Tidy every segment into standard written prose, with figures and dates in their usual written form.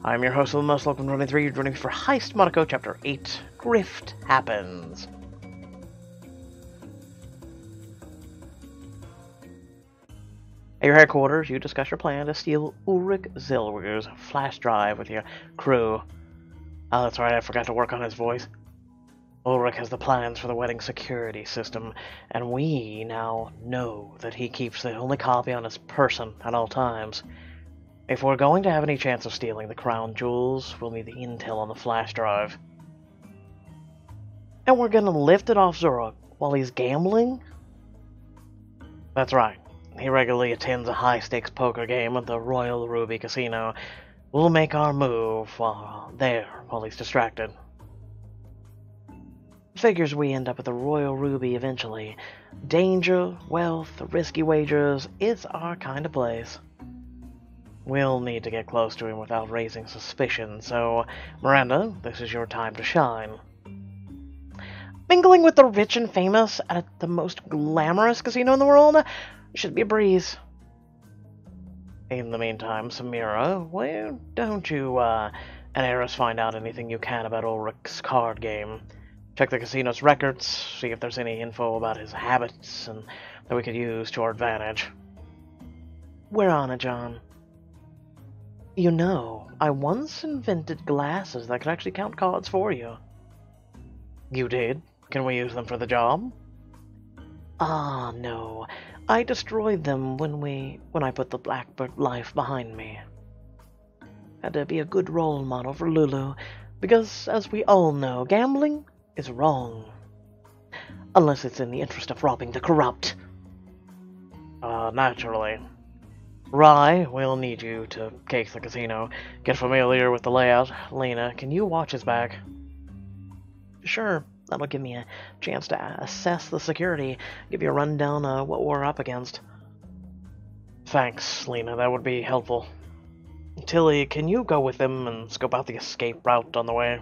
I'm your host of the most welcome 23. You're joining me for Heist, Monaco, Chapter 8, Grift Happens. At your headquarters, you discuss your plan to steal Ulrich Zellweger's flash drive with your crew. Oh, that's right, I forgot to work on his voice. Ulrich has the plans for the wedding security system, and we now know that he keeps the only copy on his person at all times. If we're going to have any chance of stealing the crown jewels, we'll need the intel on the flash drive. And we're gonna lift it off Zurich while he's gambling? That's right. He regularly attends a high-stakes poker game at the Royal Ruby Casino. We'll make our move while he's distracted. Figures we end up at the Royal Ruby eventually. Danger, wealth, risky wagers, it's our kind of place. We'll need to get close to him without raising suspicion, so, Miranda, this is your time to shine. Mingling with the rich and famous at the most glamorous casino in the world should be a breeze. In the meantime, Samira, why don't you and Eris find out anything you can about Ulrich's card game? Check the casino's records, see if there's any info about his habits and that we could use to our advantage. We're on it, John. You know, I once invented glasses that could actually count cards for you. You did? Can we use them for the job? Ah, no. I destroyed them when I put the Blackbird life behind me. Had to be a good role model for Lulu, because, as we all know, gambling is wrong. Unless it's in the interest of robbing the corrupt. Naturally. Rye, we'll need you to case the casino. Get familiar with the layout. Lena, can you watch his back? Sure. That'll give me a chance to assess the security, give you a rundown of what we're up against. Thanks, Lena. That would be helpful. Tilly, can you go with them and scope out the escape route on the way?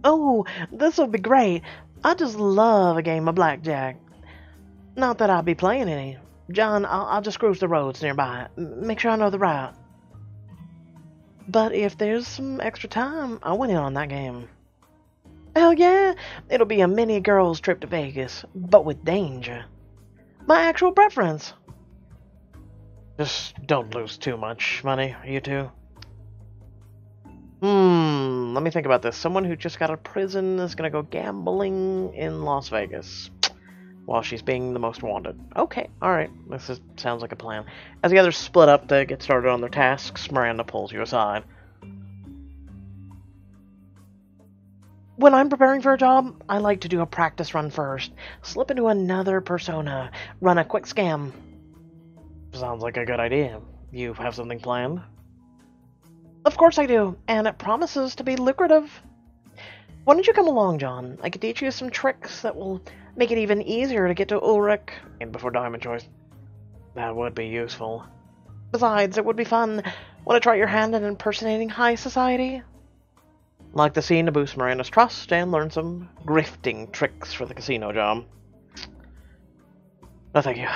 Oh, this'll be great. I just love a game of blackjack. Not that I'll be playing any. John, I'll just cruise the roads nearby. Make sure I know the route. But if there's some extra time, I went in on that game. Hell yeah! It'll be a mini girls' trip to Vegas, but with danger. My actual preference. Just don't lose too much money, you two. Let me think about this. Someone who just got out of prison is gonna go gambling in Las Vegas while she's being the most wanted. Okay, alright. Sounds like a plan. As the others split up to get started on their tasks, Miranda pulls you aside. When I'm preparing for a job, I like to do a practice run first. Slip into another persona. Run a quick scam. Sounds like a good idea. You have something planned? Of course I do, and it promises to be lucrative. Why don't you come along, John? I could teach you some tricks that will make it even easier to get to Ulrich and before Diamond Choice. That would be useful. Besides, it would be fun. Want to try your hand at impersonating high society? Like the scene to boost Miranda's trust and learn some grifting tricks for the casino job. No, thank you.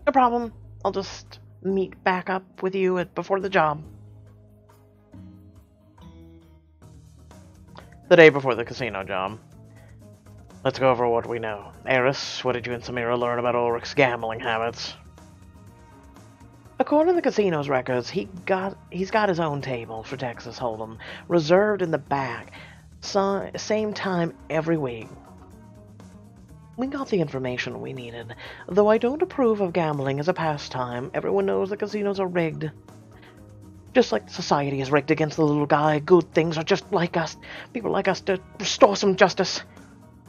No problem. I'll just meet back up with you before the job. The day before the casino job. Let's go over what we know. Eris, what did you and Samira learn about Ulrich's gambling habits? According to the casino's records, he's got his own table for Texas Hold'em, reserved in the back, same time every week. We got the information we needed. Though I don't approve of gambling as a pastime, everyone knows the casinos are rigged. Just like society is rigged against the little guy, good things are just like us. People like us to restore some justice.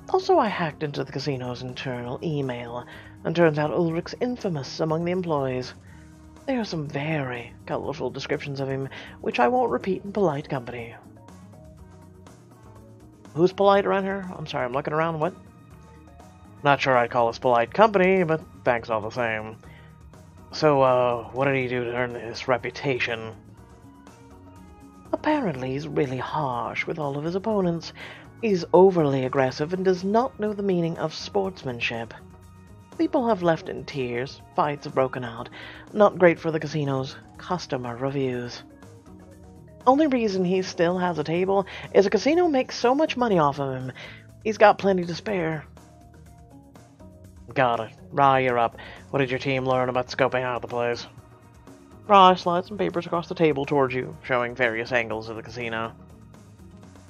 Also, I hacked into the casino's internal email, and turns out Ulrich's infamous among the employees. There are some very colorful descriptions of him, which I won't repeat in polite company. Who's polite around here? I'm sorry, I'm looking around. What? Not sure I'd call us polite company, but thanks all the same. So, what did he do to earn this reputation? Apparently, he's really harsh with all of his opponents. He's overly aggressive and does not know the meaning of sportsmanship. People have left in tears, fights have broken out. Not great for the casino's customer reviews. Only reason he still has a table is the casino makes so much money off of him. He's got plenty to spare. Got it. Rye, you're up. What did your team learn about scoping out the place? Rye slides some papers across the table towards you, showing various angles of the casino.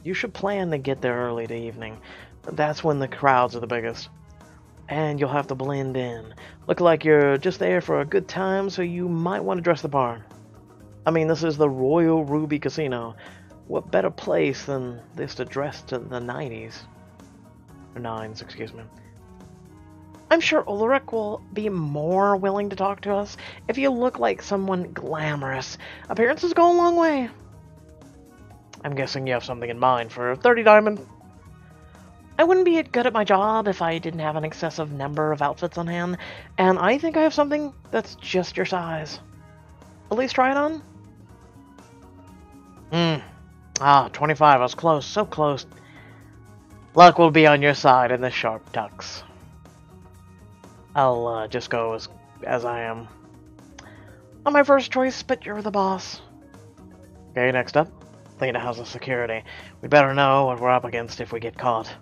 You should plan to get there early the evening. That's when the crowds are the biggest. And you'll have to blend in. Look like you're just there for a good time, so you might want to dress the part. I mean, this is the Royal Ruby Casino. What better place than this to dress to the 90s? Or 9s, excuse me. I'm sure Ulrich will be more willing to talk to us if you look like someone glamorous. Appearances go a long way. I'm guessing you have something in mind for 30 diamond. I wouldn't be good at my job if I didn't have an excessive number of outfits on hand, and I think I have something that's just your size. At least try it on? 25, I was close, so close. Luck will be on your side in the sharp ducks. I'll just go as I am. Not my first choice, but you're the boss. Okay, next up. Lena has the security. We'd better know what we're up against if we get caught.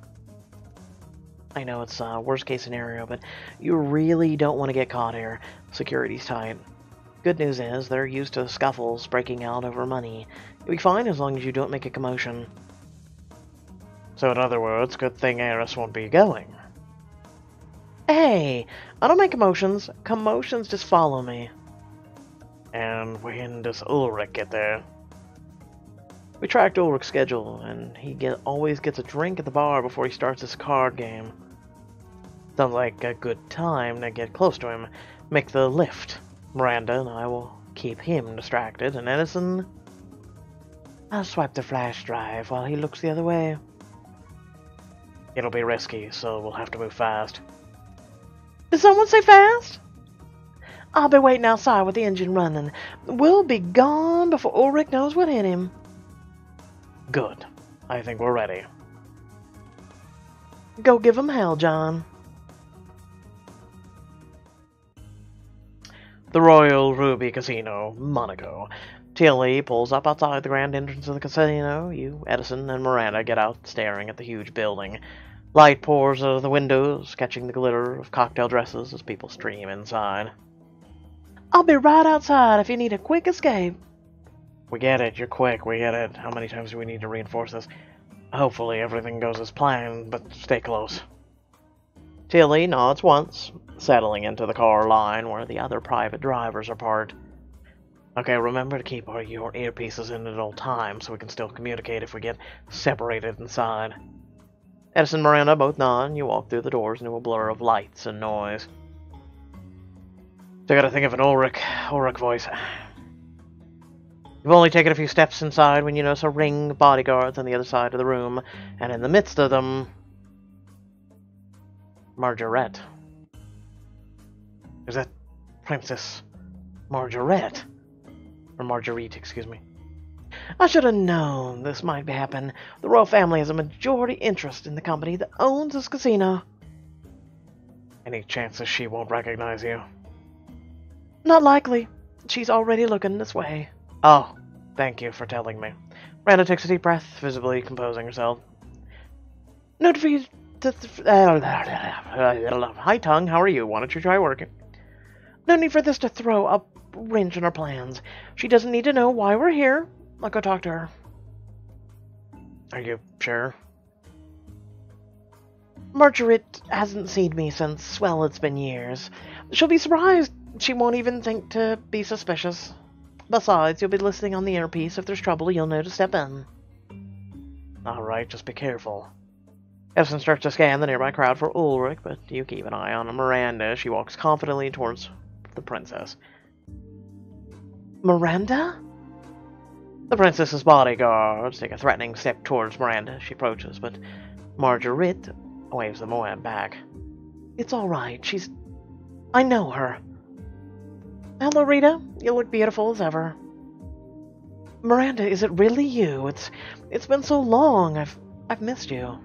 I know it's a worst case scenario, but you really don't want to get caught here. Security's tight. Good news is, they're used to scuffles breaking out over money. You'll be fine as long as you don't make a commotion. So in other words, good thing Eris won't be going. Hey, I don't make commotions. Commotions just follow me. And when does Ulrich get there? We tracked Ulrich's schedule, and he always gets a drink at the bar before he starts his card game. Sounds like a good time to get close to him. Make the lift. Miranda and I will keep him distracted, and Edison... I'll swipe the flash drive while he looks the other way. It'll be risky, so we'll have to move fast. Did someone say fast? I'll be waiting outside with the engine running. We'll be gone before Ulrich knows what hit him. Good. I think we're ready. Go give him hell, John. The Royal Ruby Casino, Monaco. Tilly pulls up outside the grand entrance of the casino. You, Edison, and Miranda get out staring at the huge building. Light pours out of the windows, catching the glitter of cocktail dresses as people stream inside. I'll be right outside if you need a quick escape. We get it, you're quick, we get it. How many times do we need to reinforce this? Hopefully everything goes as planned, but stay close. Tilly nods once, settling into the car line where the other private drivers are parked. Okay, remember to keep your earpieces in at all times so we can still communicate if we get separated inside. Edison and Miranda both nod, and you walk through the doors into a blur of lights and noise. So I gotta think of an Ulrich voice. You've only taken a few steps inside when you notice a ring of bodyguards on the other side of the room, and in the midst of them, Margaret. Is that Princess Margaret? Or Marguerite, excuse me. I should have known this might happen. The royal family has a majority interest in the company that owns this casino. Any chances she won't recognize you? Not likely. She's already looking this way. Oh, thank you for telling me. Miranda takes a deep breath, visibly composing herself. Note for you to... Hi, tongue, how are you? Why don't you try working? No need for this to throw a wrench in our plans. She doesn't need to know why we're here. I'll go talk to her. Are you sure? Margaret hasn't seen me since, well, it's been years. She'll be surprised. She won't even think to be suspicious. Besides, you'll be listening on the earpiece. If there's trouble, you'll know to step in. Alright, just be careful. Edison starts to scan the nearby crowd for Ulrich, but you keep an eye on Miranda. She walks confidently towards the princess. Miranda? The princess's bodyguards take a threatening step towards Miranda. She approaches, but Marguerite waves them away back. It's all right. I know her. Hello, Rita. You look beautiful as ever. Miranda, is it really you? It's been so long. I've missed you.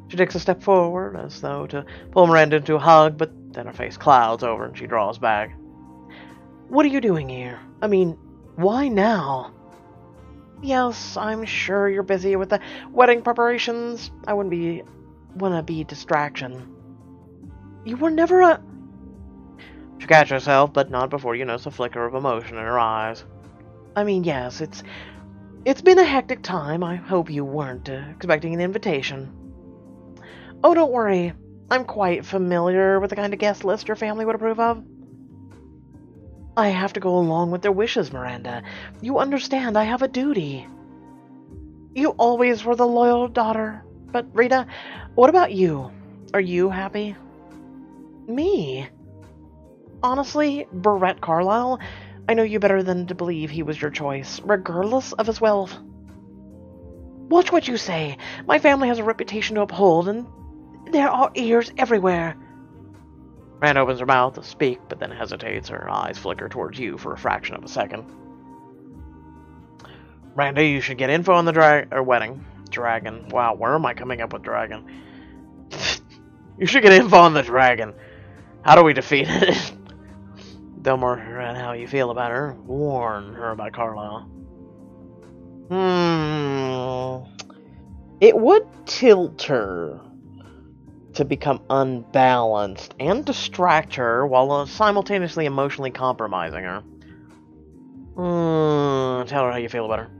She takes a step forward, as though to pull Miranda into a hug, but Then her face clouds over and she draws back. What are you doing here? I mean, why now? Yes, I'm sure you're busy with the wedding preparations. I wanna be distraction. You were never a... She catches herself, but not before you notice a flicker of emotion in her eyes. I mean, yes, it's been a hectic time. I hope you weren't expecting an invitation. Oh, don't worry. I'm quite familiar with the kind of guest list your family would approve of. I have to go along with their wishes, Miranda. You understand, I have a duty. You always were the loyal daughter. But, Rita, what about you? Are you happy? Me? Honestly, Brett Carlyle, I know you better than to believe he was your choice, regardless of his wealth. Watch what you say. My family has a reputation to uphold, and there are ears everywhere. Rand opens her mouth to speak, but then hesitates. Her eyes flicker towards you for a fraction of a second. Miranda, you should get info on the wedding. Dragon. Wow, where am I coming up with dragon? You should get info on the dragon. How do we defeat it? Tell her how you feel about her. Warn her about Carlisle. It would tilt her to become unbalanced and distract her while simultaneously emotionally compromising her. Tell her how you feel about her.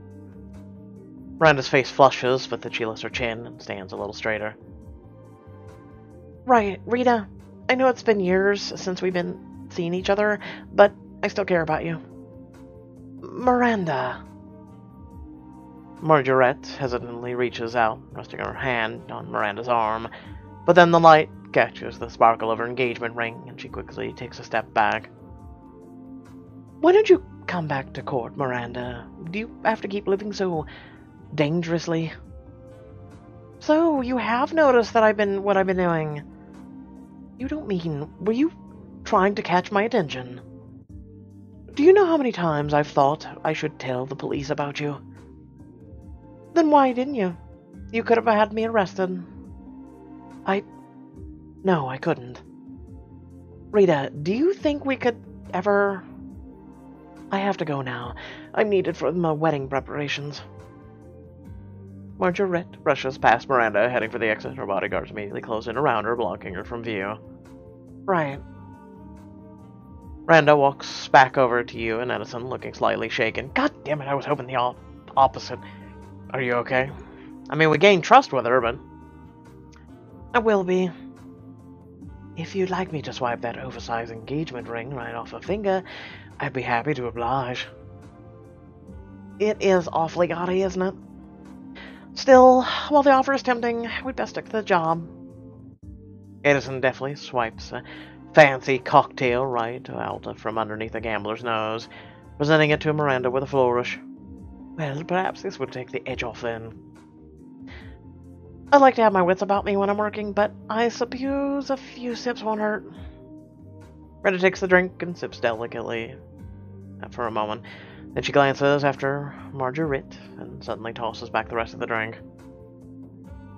Miranda's face flushes, but then she lifts her chin and stands a little straighter. Right, Rita. I know it's been years since we've been seeing each other, but I still care about you. Miranda. Margaret hesitantly reaches out, resting her hand on Miranda's arm, but then the light catches the sparkle of her engagement ring, and she quickly takes a step back. Why don't you come back to court, Miranda? Do you have to keep living so dangerously? So, you have noticed that what I've been doing. You don't mean, were you trying to catch my attention? Do you know how many times I've thought I should tell the police about you? Then why didn't you? You could have had me arrested. No, I couldn't. Rita, do you think we could ever... I have to go now. I'm needed for my wedding preparations. Margaret rushes past Miranda, heading for the exit. Her bodyguards immediately close in around her, blocking her from view. Right. Miranda walks back over to you and Edison, looking slightly shaken. God damn it, I was hoping the opposite. Are you okay? I mean, we gained trust with her, but... I will be. If you'd like me to swipe that oversized engagement ring right off her finger, I'd be happy to oblige. It is awfully gaudy, isn't it? Still, while the offer is tempting, we'd best stick to the job. Edison deftly swipes a fancy cocktail right out from underneath the gambler's nose, presenting it to Miranda with a flourish. Well, perhaps this would take the edge off then. I like to have my wits about me when I'm working, but I suppose a few sips won't hurt. Miranda takes the drink and sips delicately for a moment. Then she glances after Marguerite and suddenly tosses back the rest of the drink.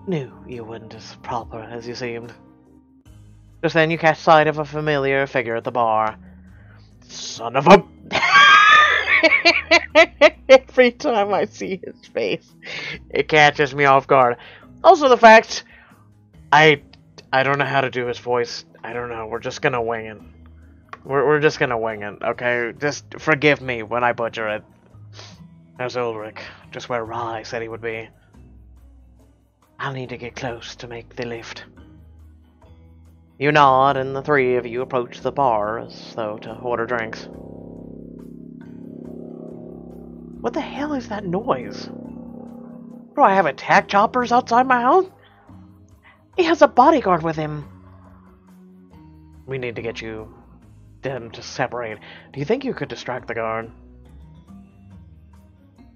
Knew you weren't as proper as you seemed. Just then you catch sight of a familiar figure at the bar. Son of a... Every time I see his face, it catches me off guard. Also the fact, I don't know how to do his voice. I don't know. We're just gonna wing it. We're just gonna wing it, okay? Just forgive me when I butcher it. There's Ulrich, just where Rye said he would be. I'll need to get close to make the lift. You nod, and the three of you approach the bar as though to order drinks. What the hell is that noise? Do I have attack choppers outside my house? He has a bodyguard with him. We need to get them to separate. Do you think you could distract the guard?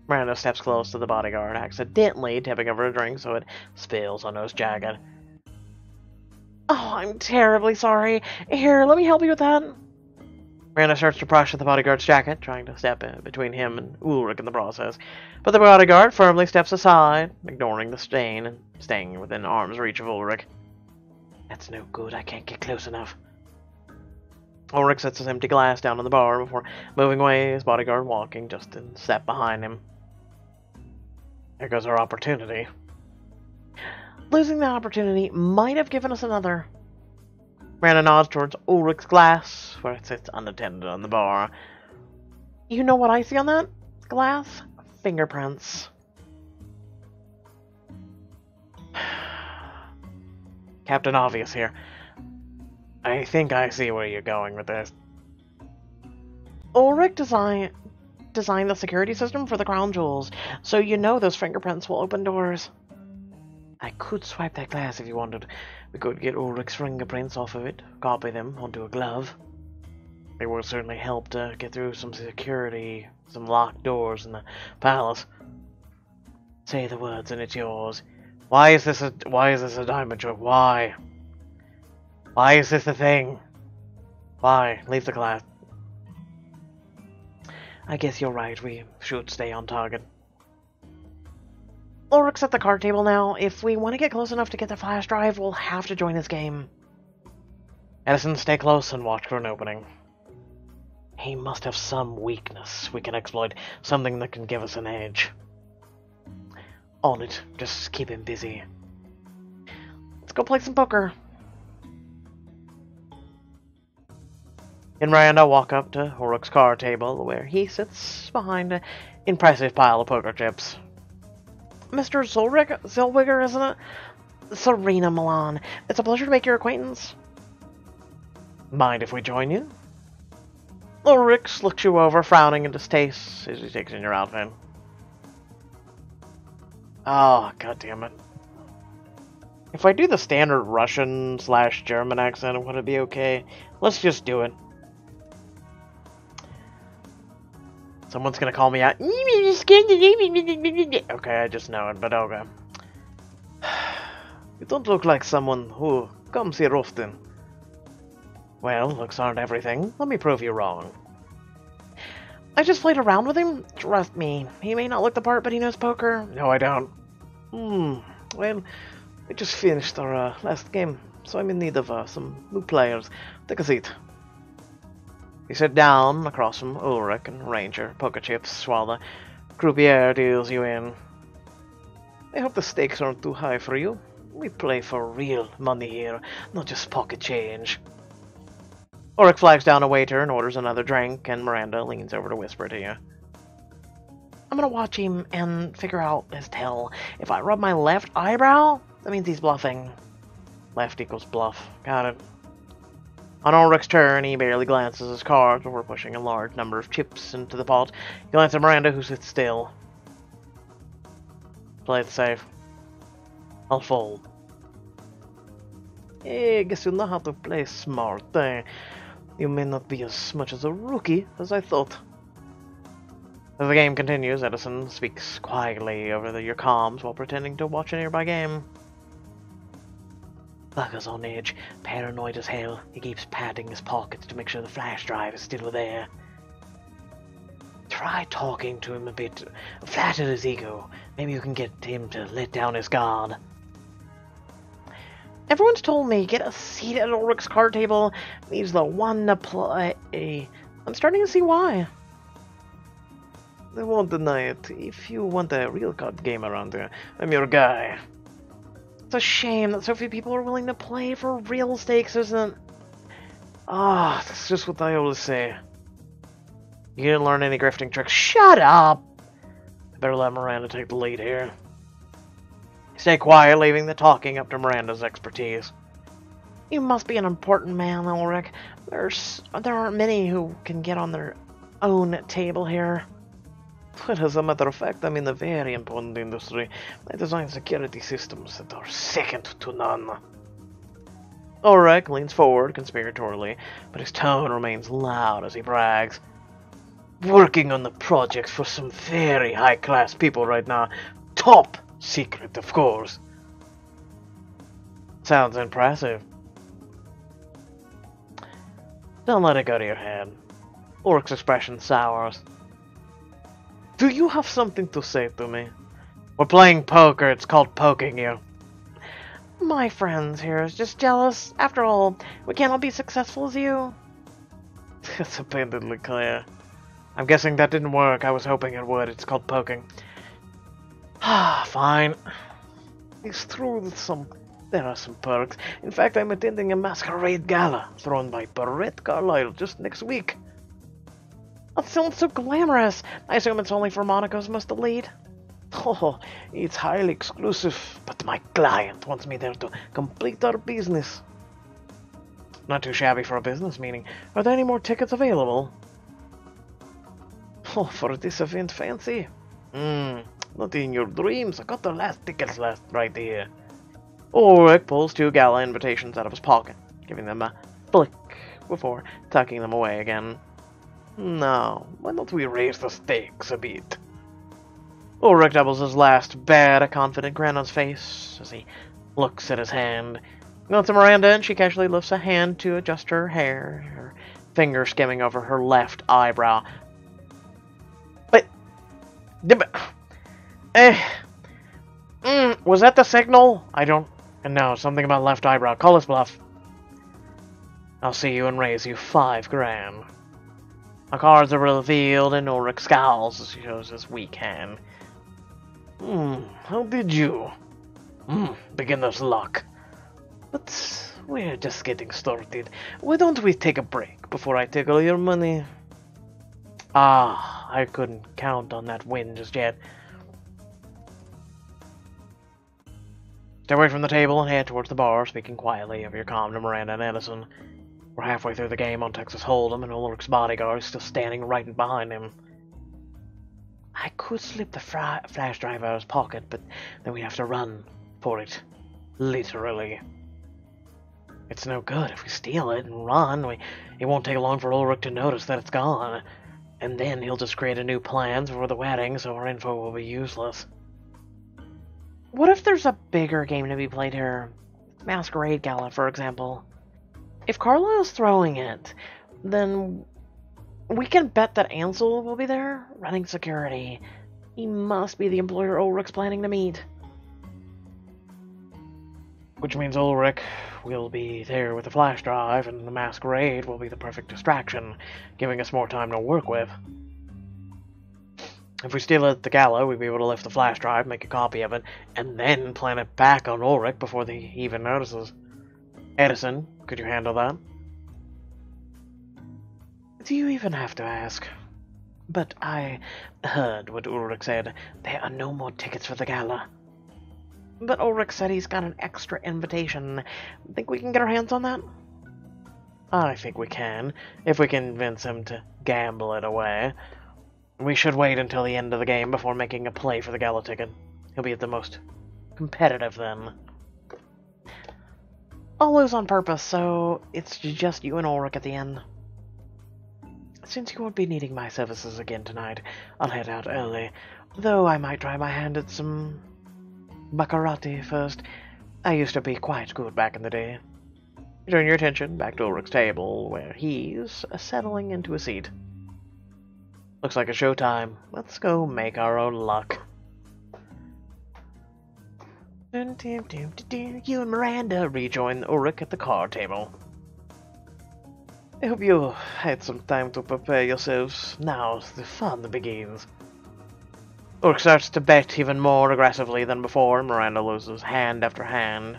Miranda steps close to the bodyguard, accidentally tipping over a drink so it spills on his jacket. Oh, I'm terribly sorry. Here, let me help you with that. Miranda starts to brush at the bodyguard's jacket, trying to step in between him and Ulrich in the process. But the bodyguard firmly steps aside, ignoring the stain and staying within arm's reach of Ulrich. That's no good. I can't get close enough. Ulrich sets his empty glass down on the bar before moving away, his bodyguard walking just a step behind him. There goes our opportunity. Losing that opportunity might have given us another. Miranda nods towards Ulrich's glass, where it sits unattended on the bar. You know what I see on that glass? Fingerprints. Captain Obvious here. I think I see where you're going with this. Ulrich designed the security system for the crown jewels, so you know those fingerprints will open doors. I could swipe that glass if you wanted. We could get Ulrich's fingerprints off of it, copy them onto a glove. It would certainly help to get through some security, some locked doors in the palace. Say the words and it's yours. Why is this a diamond joke? Why? Why is this a thing? Why? Leave the glass. I guess you're right, we should stay on target. Ulrich's at the card table now. If we want to get close enough to get the flash drive, we'll have to join his game. Edison, stay close and watch for an opening. He must have some weakness we can exploit, something that can give us an edge. On it, just keep him busy. Let's go play some poker. And Miranda walk up to Ulrich's card table, where he sits behind an impressive pile of poker chips. Mr. Zellweger, isn't it? Serena Milan. It's a pleasure to make your acquaintance. Mind if we join you? Ulrich looks you over, frowning in distaste as he takes in your outfit. Oh, god damn it. If I do the standard Russian/German accent, would it be okay? Let's just do it. Someone's gonna call me out. Okay, I just know it, but okay. You don't look like someone who comes here often. Well, looks aren't everything. Let me prove you wrong. I just played around with him. Trust me. He may not look the part, but he knows poker. No, I don't. Well, we just finished our last game, so I'm in need of some new players. Take a seat. You sit down across from Ulrich and arrange your poker chips while the croupier deals you in. I hope the stakes aren't too high for you. We play for real money here, not just pocket change. Ulrich flags down a waiter and orders another drink, and Miranda leans over to whisper to you. I'm gonna watch him and figure out his tell. If I rub my left eyebrow, that means he's bluffing. Left equals bluff. Got it. On Ulrich's turn, he barely glances his cards before pushing a large number of chips into the pot. He glances at Miranda, who sits still. Play it safe. I'll fold. Hey, I guess you know how to play smart, eh? You may not be as much as a rookie as I thought. As the game continues, Edison speaks quietly over your comms while pretending to watch a nearby game. Bugger's on edge, paranoid as hell. He keeps patting his pockets to make sure the flash drive is still there. Try talking to him a bit, flatter his ego. Maybe you can get him to let down his guard. Everyone's told me get a seat at Ulrich's card table. He's the one to play. I'm starting to see why. I won't deny it. If you want a real card game around here, I'm your guy. It's a shame that so few people are willing to play for real stakes, isn't it? That's just what I always say. You didn't learn any grifting tricks. Shut up! I better let Miranda take the lead here. Stay quiet, leaving the talking up to Miranda's expertise. You must be an important man, Ulrich. There aren't many who can get on their own table here. But as a matter of fact, I'm in a very important industry. I design security systems that are second to none. Ulrich leans forward conspiratorially, but his tone remains loud as he brags. Working on the project for some very high-class people right now. Top secret, of course. Sounds impressive. Don't let it go to your head. Ulrich's expression sours. Do you have something to say to me? We're playing poker, it's called poking you. My friends here is just jealous. After all, we can't all be successful as you. It's abundantly clear. I'm guessing that didn't work. I was hoping it would. It's called poking. Ah, fine. It's true that there are some perks. In fact, I'm attending a masquerade gala thrown by Barrett Carlyle just next week. That sounds so glamorous. I assume it's only for Monaco's most elite. Oh, it's highly exclusive, but my client wants me there to complete our business. Not too shabby for a business meeting. Are there any more tickets available? Oh, for this event, fancy? Not in your dreams. I got the last tickets right here. Ulrich pulls 2 gala invitations out of his pocket, giving them a flick before tucking them away again. Now, why don't we raise the stakes a bit? Ulrich doubles his last bet, a confident grin on his face as he looks at his hand. Goes to Miranda, and she casually lifts a hand to adjust her hair, her finger skimming over her left eyebrow. But, was that the signal? I don't know. Something about left eyebrow. Call his bluff. I'll see you and raise you 5 grand. The cards are revealed, and Ulrich scowls as he shows his weak hand. How did you? Beginner's luck. But we're just getting started. Why don't we take a break before I take all your money? I couldn't count on that win just yet. Step away from the table and head towards the bar, speaking quietly of your calm to Miranda and Edison. We're halfway through the game on Texas Hold'em, and Ulrich's bodyguard is still standing right behind him. I could slip the flash drive out of his pocket, but then we'd have to run for it. Literally. It's no good if we steal it and run. It won't take long for Ulrich to notice that it's gone. And then he'll just create a new plan for the wedding, so our info will be useless. What if there's a bigger game to be played here? Masquerade Gala, for example. If Carlisle's throwing it, then we can bet that Ansel will be there, running security. He must be the employer Ulrich's planning to meet. Which means Ulrich will be there with the flash drive, and the masquerade will be the perfect distraction, giving us more time to work with. If we steal it at the gala, we'd be able to lift the flash drive, make a copy of it, and then plant it back on Ulrich before he even notices. Edison, could you handle that? Do you even have to ask? But I heard what Ulrich said. There are no more tickets for the gala. But Ulrich said he's got an extra invitation. Think we can get our hands on that? I think we can, if we can convince him to gamble it away. We should wait until the end of the game before making a play for the gala ticket. He'll be at the most competitive then. I'll lose on purpose, so it's just you and Ulrich at the end. Since you won't be needing my services again tonight, I'll head out early, though I might try my hand at some baccarat first. I used to be quite good back in the day. You turn your attention back to Ulrich's table, where he's settling into a seat. Looks like a showtime. Let's go make our own luck. You and Miranda rejoin Ulrich at the card table. I hope you had some time to prepare yourselves. Now the fun begins. Ulrich starts to bet even more aggressively than before, and Miranda loses hand after hand.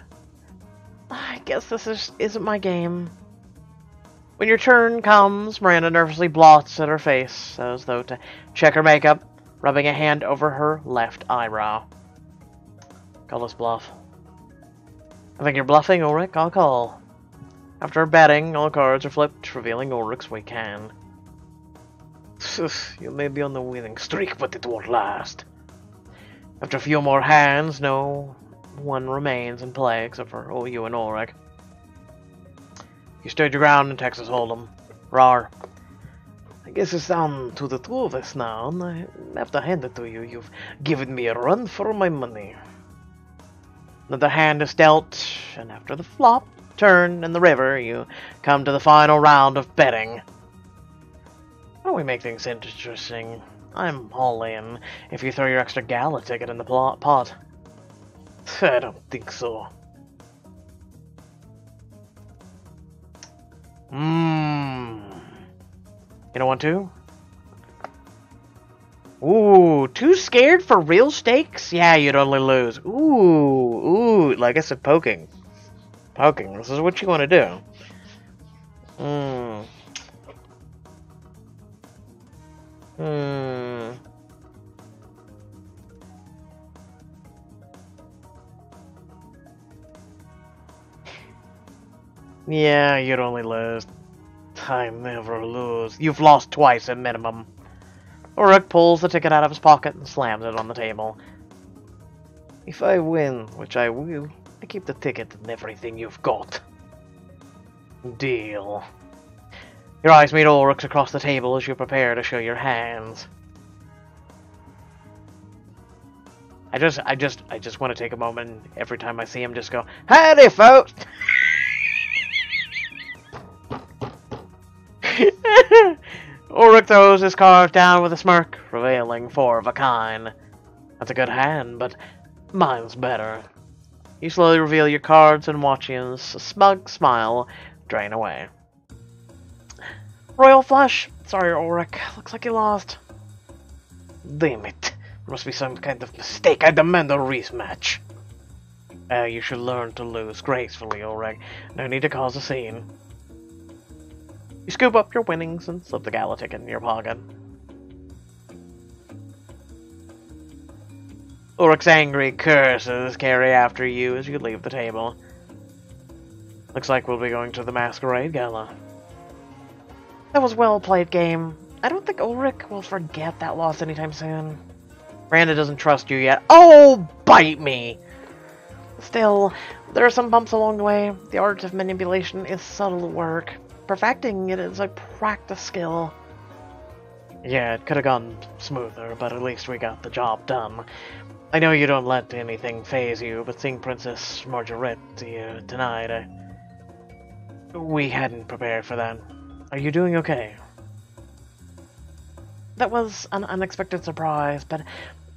I guess this isn't my game. When your turn comes, Miranda nervously blots at her face, as though to check her makeup, rubbing a hand over her left eyebrow. Call this bluff. I think you're bluffing, Ulrich. I'll call. After betting, all cards are flipped, revealing Ulrich's weak hand. You may be on the winning streak, but it won't last. After a few more hands, no one remains in play except for you and Ulrich. You stood your ground in Texas Hold'em. Rawr. I guess it's down to the two of us now, and I have to hand it to you. You've given me a run for my money. Another hand is dealt, and after the flop, turn, and the river, you come to the final round of betting. Why don't we make things interesting? I'm all in, if you throw your extra gala ticket in the pot. I don't think so. You don't want to? Ooh, too scared for real stakes? Yeah, you'd only lose. Ooh, like I said, poking. Poking, this is what you want to do. Yeah, you'd only lose. I never lose. You've lost twice at minimum. Ulrich pulls the ticket out of his pocket and slams it on the table. If I win, which I will, I keep the ticket and everything you've got. Deal. Your eyes meet Ulrich's across the table as you prepare to show your hands. I just want to take a moment every time I see him, just go, "Howdy, folks!" Ulrich throws his cards down with a smirk, revealing 4 of a kind. That's a good hand, but mine's better. You slowly reveal your cards and watch his smug smile drain away. Royal flush. Sorry, Ulrich. Looks like you lost. Damn it. There must be some kind of mistake. I demand a rematch. You should learn to lose gracefully, Ulrich. No need to cause a scene. You scoop up your winnings and slip the gala ticket in your pocket. Ulrich's angry curses carry after you as you leave the table. Looks like we'll be going to the masquerade gala. That was well played, game. I don't think Ulrich will forget that loss anytime soon. Miranda doesn't trust you yet. Oh, bite me! Still, there are some bumps along the way. The art of manipulation is subtle work. Perfecting it is a practice skill. Yeah, it could have gone smoother, but at least we got the job done. I know you don't let anything faze you, but seeing Princess Marguerite to you tonight, we hadn't prepared for that. Are you doing okay? That was an unexpected surprise, but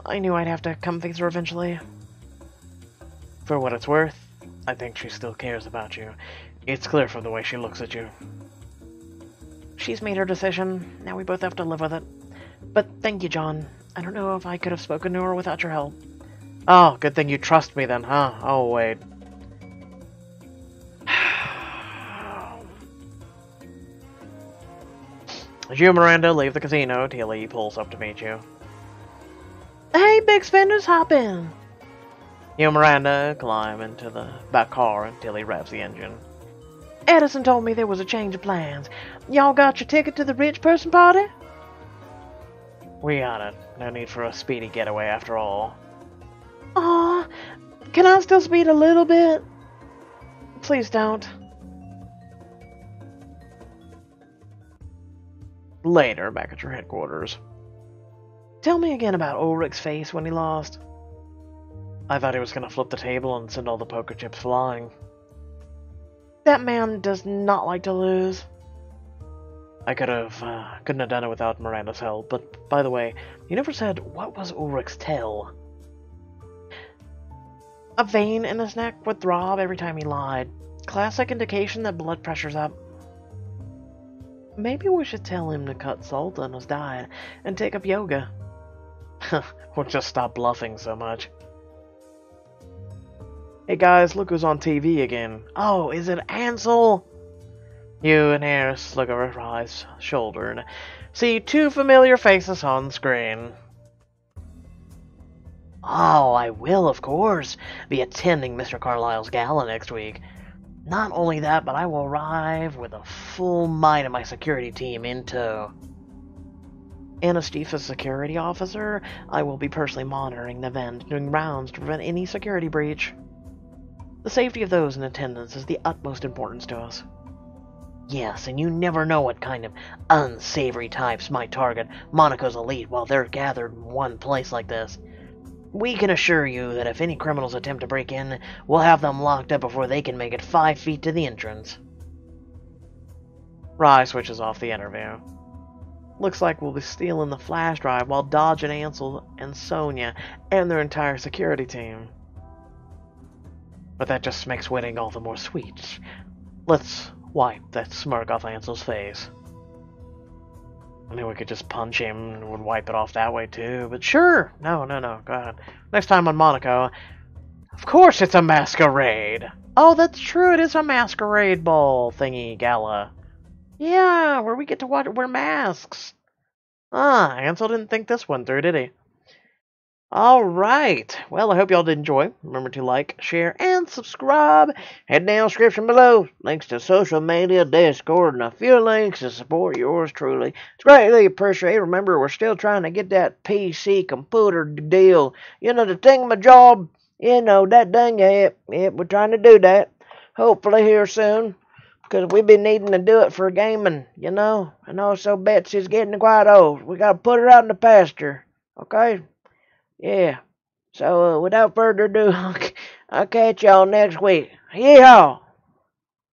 I knew I'd have to come face her eventually. For what it's worth, I think she still cares about you. It's clear from the way she looks at you. She's made her decision. Now we both have to live with it. But thank you, John. I don't know if I could have spoken to her without your help. Oh, good thing you trust me then, huh? Oh, wait. As you and Miranda leave the casino, Tilly pulls up to meet you. Hey, big spenders, hop in! You and Miranda climb into the back car and Tilly revs the engine. Edison told me there was a change of plans. Y'all got your ticket to the rich person party? We got it. No need for a speedy getaway after all. Aw, can I still speed a little bit? Please don't. Later, back at your headquarters. Tell me again about Ulrich's face when he lost. I thought he was going to flip the table and send all the poker chips flying. That man does not like to lose. I couldn't have done it without Miranda's help, but by the way, you never said what was Ulrich's tell. A vein in his neck would throb every time he lied. Classic indication that blood pressure's up. Maybe we should tell him to cut salt on his diet and take up yoga. Or just stop bluffing so much. Hey guys, look who's on TV again. Oh, is it Ansel? You and Harris look over Rye's shoulder and see 2 familiar faces on the screen. Oh, I will, of course, be attending Mr. Carlisle's gala next week. Not only that, but I will arrive with a full might of my security team in tow. And as chief of security officer, I will be personally monitoring the event, doing rounds to prevent any security breach. The safety of those in attendance is the utmost importance to us. Yes, and you never know what kind of unsavory types might target Monaco's elite while they're gathered in one place like this. We can assure you that if any criminals attempt to break in, we'll have them locked up before they can make it 5 feet to the entrance. Rye switches off the interview. Looks like we'll be stealing the flash drive while dodging Ansel and Sonia and their entire security team. But that just makes winning all the more sweet. Let's wipe that smirk off Ansel's face. I mean, we could just punch him and would wipe it off that way too, but sure. No, go ahead. Next time on Monaco. Of course it's a masquerade. Oh, that's true, it is a masquerade ball thingy gala. Yeah, where we get to wear masks. Ah, Ansel didn't think this one through, did he? Alright, well, I hope y'all did enjoy. Remember to like, share, and subscribe. Head down the description below. Links to social media, Discord, and a few links to support yours truly. It's greatly appreciated. Remember, we're still trying to get that PC computer deal. You know, the thingamajob. You know, that thing, yep, we're trying to do that. Hopefully here soon. Because we've been needing to do it for gaming, you know. And also Betsy's getting quite old. We got to put her out in the pasture. Okay? Yeah. So, without further ado, I'll catch y'all next week. Yeehaw!